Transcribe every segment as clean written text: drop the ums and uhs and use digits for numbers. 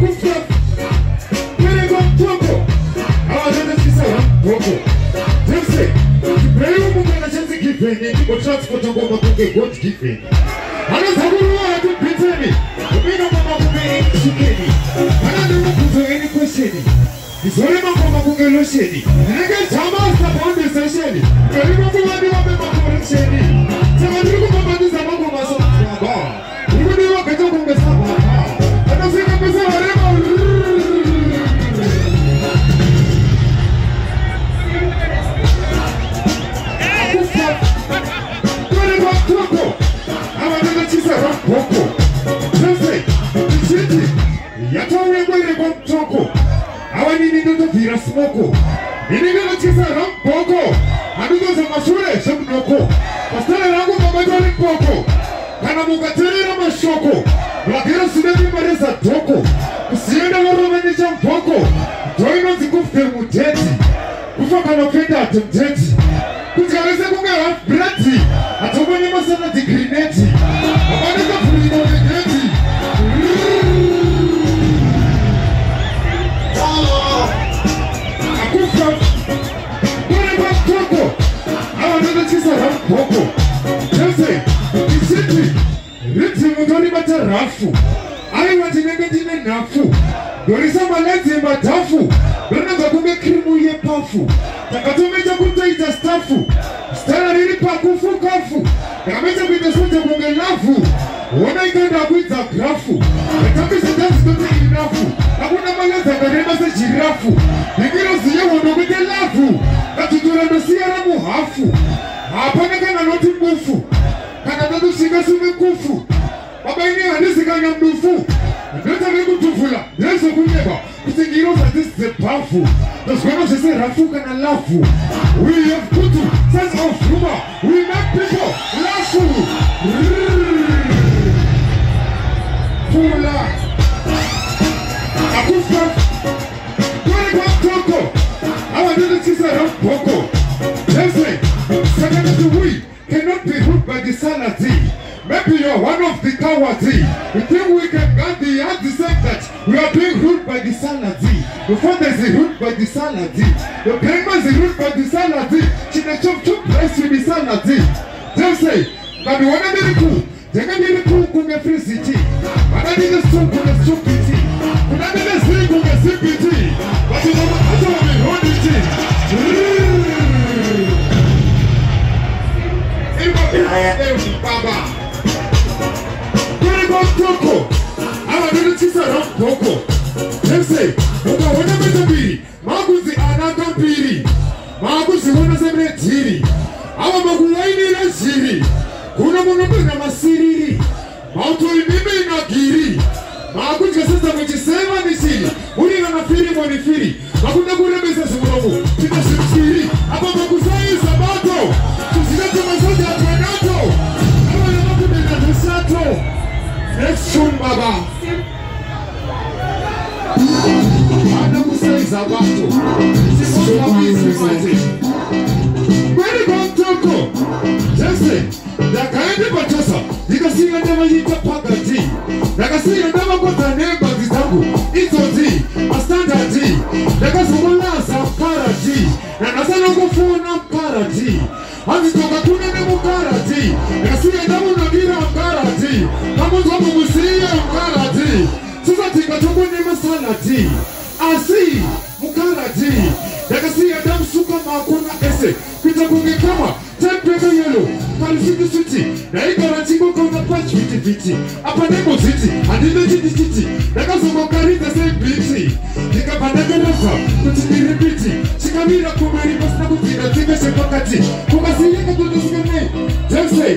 Akufa. Where go Toko? Our leaders is a Toko. Just say, very woman has given it, but transport of what they got given. I don't have to pretend me. We don't want to be any. I don't want to do any questioning. It's only my mama who can look shady. And I get Thomas upon this shady. Very much what you want to be shady. So I do about this among myself. You will do what I don't understand. I don't think I'm I need to hear a smoke. You need to chase a rump poco. I do those of my shoulder, some loco. I started out with my darling poco. Kanamukatere ma shoko. Lakira Sudani Marisa Toko. Siena Roman Jam Poco. Join us to go to Muteti. Ufakano Penda to Teti. Kutarese Bunga Brati. Atobani Masana di Grineti. Abanika Fulino de Greti. Rafu. I want to make it in a nafu. There is some legs in my tafu. Don't know to make krimu ye pafu. Takatomeja kuita staffu. Stella really pakufu kafu. Kameja kuita sote bunge lafu. Wana ikanda kuita grafu. Kameja dance kuita inafu. Hakuna maleza kadema se jirafu. Nikiro siya wanokuite lafu. Katutula dosia ramu hafu. Hapana kana noti mbufu. Kanadadu shika sume kufu. Baba ini hadisi kanya mdufu. Neta riku tufula. Yesu kunyeba. Kutingiro that this is powerful. That's why I say rafu kana lafu. We have put sense of humor. We make people lafu. Fula. Akufa. Kwani kwa toko. Our leaders are rafu poko. Yesu. Second of the week cannot be ruled by the sanity. Maybe you're one of the cowards. You think we can get the hand to say that we are being ruled by the sanity. The fathers are ruled by the sanity. The parents are ruled by the sanity. She can chop price with the sanity. They say, but the one of the cool, they can be the cool who can free city. But I need a strong who can stupidity. But I need a sleep who can stupidity. But you know what? I don't want to hold it. Baba. Toko. Our abilities are not Toko. Let's say, Oka whatever the biri, Maguzi Anaka Piri, Maguzi Wanaseme Tiri, our Maguaini Siri, Kunamunabina Masiri, Mautu Mimi Nakiri, Maguzi system which is 7 city, Uni on a Firi Monifiri, Makuna Buddha Muromo, Tika Siri, Ababuzai Sabato, to Sinata Masoja Renato, Sato. Next soon, Baba. Adamu says Abato. This is what we where you go, Toko? Just say, the kind of Patosa, you can see another Yika Pagati. Like I see another got the name of the Tabu. It's a T, a standard T. Like I saw one last Kara T. And I said, no go for an Kara T. And it's a Kakuna Kara T. And I see another Nagira Kara T. Kamu musiria Mukarati. Sasa Katobo nema Salati. Asi Mukarati. Dakasi Adam Suka Makuna Ese. Pita Bunge Kama. Tempeka Yellow. Kalifiki City. Naikarati Kona Patch Viti. Apanemo City. And the City. Dakaso Kari the same beauty. Nikapanaga Rafa. Kutini Repiti. Chikamira Kumari Pasnabutina. Tika Shepakati. Kumasi Yakatunskane. Just say.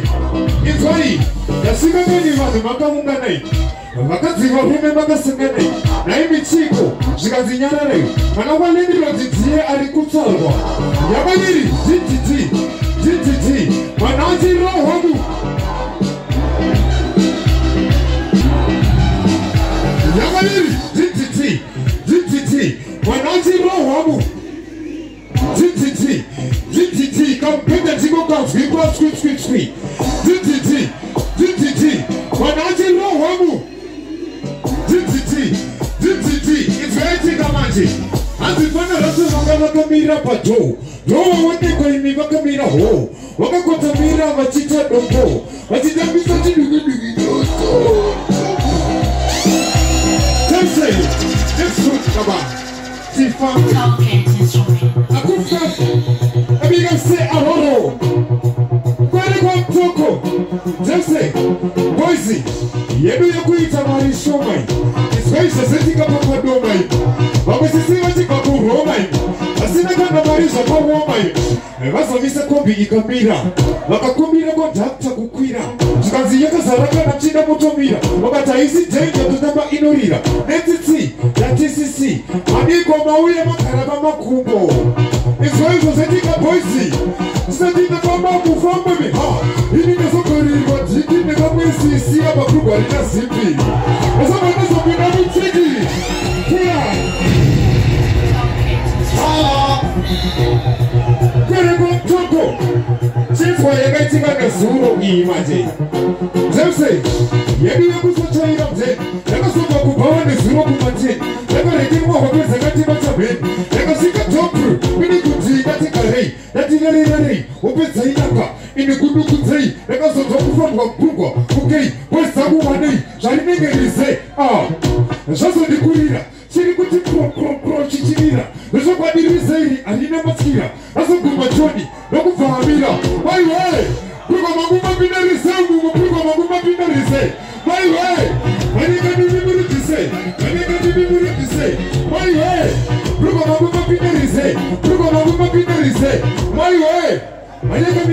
It's why. Yasimeni watu makamungane. Wakati wa hume makasengane. Na imi chiko. Shikazinyana leo. Manawaleni lojitie alikutalwa. Yamaniri. Jititi. Manaji rohamu. Yamaniri. Jititi. Manaji rohamu. Jititi. Kampenda tigo kwa squeak. Jititi. Manaji rohamu. Jititi. Imagine. Azifana rasu wakamira pato. Doa wate kwa imi wakamira ho. Wakakotamira wachicha dombo. Wachicha misa chidugudugi doso. Say, next one, Baba. Tifam. Akufa. Amiga say Aroro. Kwani kwa mtoko. Just say, Boise. Yedu yakuita mari shomai. Iswaisha seti kapa domai. Baba sisi wati kapu romai. Asina kanda mari shapa romai. Vasa misa kombi ikamira. Wakakumbira kwa dakta kukwira. Tukazi yaka saraka na chida motomira. Wakata isi jenga tutamba inorira. NTT, ya TCC. Maniko mauye makaraba makumbo. Iswaisha seti ka Boise. Seti na kamba kufamba miha. Ini nesokori watiki nekamwesi siya bakubwa rina simpi. Asama neso bina mutiki. Kura. Kwere kwa mtoko. Chifwa yagaitika kasuro imaje. Zemse. Yebi yakusocha iramze. Yaka soka kubawa nesuro kumaje. Yaka rekini mwa wakweza gati machabe. Yaka sika topru. Mini kuti gati karei. Yati nare. Opeza inaka. Ini kudu kutei. Yaka soka kufamwa pungwa. Okay. Wesa kumanei. Shari negerize. Shaso nikurira. Shiri kuti pro chichirira. Nesho kwa dirizeiri. Alina maskira. Aso kumachoni. Noku fahamira. Wai wai. Kuko maguma binarise. Kuko maguma binarise. Wai wai. Manika nimi murikise. Wai wai. Kuko maguma binarise. Kuko maguma binarise. Wai wai. Manika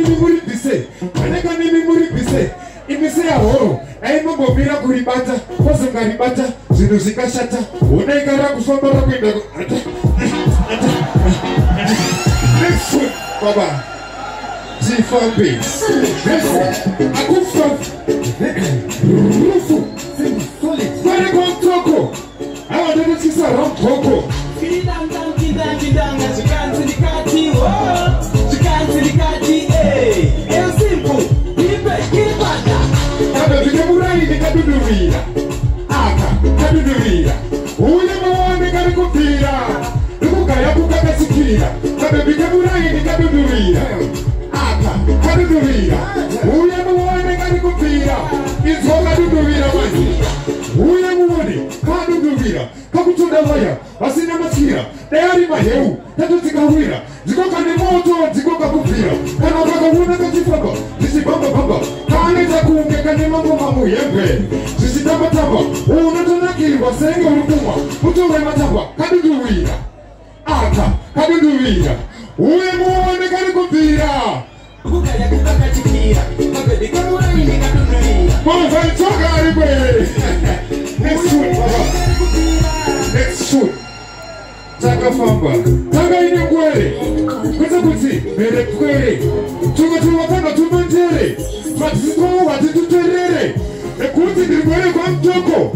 nimi murikise. Imise ya horo. Aima mbomira kuribata. Kosa ngaribata. Zinusika shata. Unaikara kusomba rakwenda. Next one, Baba. Zifambi. Akufa. Rufu. Kwani kwa mtoko. Hawa dada sisa ramtoko. Kidanga. Chikansilikati. Chikansilikati. El simple. Kibanda. Kabe vikemurai ni kadudumira. Kadudumira. Uye mwane kari kupira. Kaya kukakasikira. Kabe vikemurai ni kadudumira. Kadudumira. Uye mwane kari kupira. Izo kadudumira maji. Uye mwane kadudumira. Kakutoda waya. Asina maskira. Tayari maheu. Tato zikawira. Ziko kane moto. Ziko kakupira. Kana wakawuna kachifaba. Zisibamba. Kane zakunge kane mambo yembe. Zisitamba. Unatonakiri wasenge urukuma. Utowe matamba. Kadudumira. Kadudumira. Uye mwane kari kupira. Kukaya kukakachikira. Kabedi kamura ini kadudumira. Mwaza choka aribe. Next one, Baba. Next one. Taka famba. Taka ine kwele. Kweza kuti. Mere kwele. Chunga tanga tumanjere. Matiziko watituterere. Ekuti ndirkwele kwa mtoko.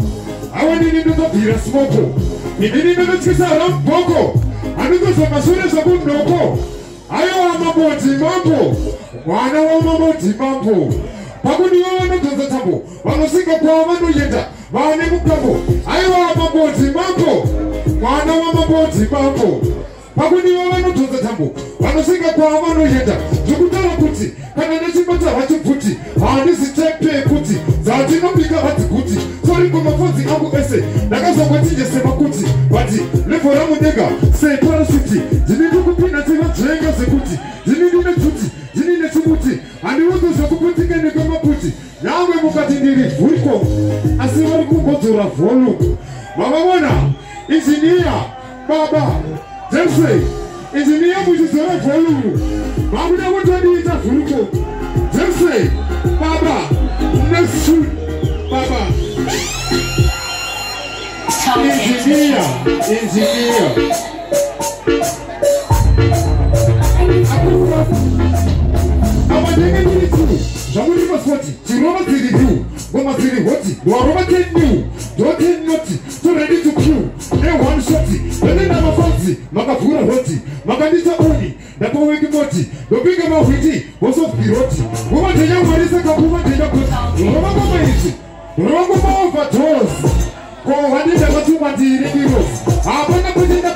Awa nini ndoto vira smoko. Nini ndoto chikisa rampoko. Anuko samasure sabu mnoko. Ayo wa maboti mambo. Wana wa maboti mambo. Pakuni wa wanotoza tambo. Wanosika kwa wano yenda. Wane mukabo. Ayo wa maboti mambo. Wana wa maboti mambo. Pakuni wa wanotoza tambo. Wanosika kwa wano yenda. Tukutala kuti. Kana neshimata wachiputi. Hanisi tepe kuti. Zatina pika hati kuti. Sorry kwa mafazi angu ese. Nakazo kwa tije sema kuti. Bati leforamu nega. Se parasiti. Jinidu kupina tina jenga se kuti. Jinidu ne tuti. Jinine tumuti. Aniwoto za kuputi kene kama puti. Yawe mukati ndiri furiko. Asiwari kumbotura volu. Mama wana. Engineer. Baba. Jemse. Engineer mujisora volu. Mabuda wotani ita furiko. Jemse. Baba. Next one. Baba. Engineer. Awadenge nini tu. Jamuri maswati. Chiroma ziri du. Goma ziri hoti. Waroma kenyu. Dote noti. So ready to kill. One shoti. Lele na mafansi. Makafura hoti. Makanisa oni. Dapo weki moti. Dopiga mawiti. Boso piroti. Goma teja umarisa kakuma teja koti. Roma goma iti. Roma goma ofatos. Kwa wadida watu matiri kiros. Apana kujenda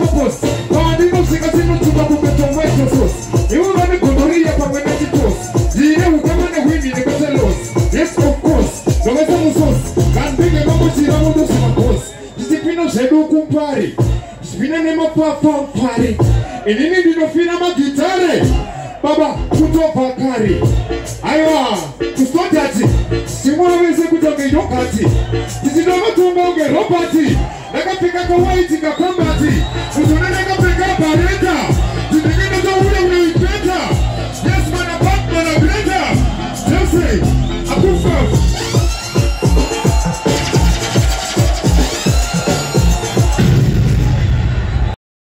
perform party. Inini ndinofina magitare. Baba kutofakari. Aiwa kustotati. Simona wese kutoka yokati. Tisidoma tunga unge robati. Nakapika kwa white kakamba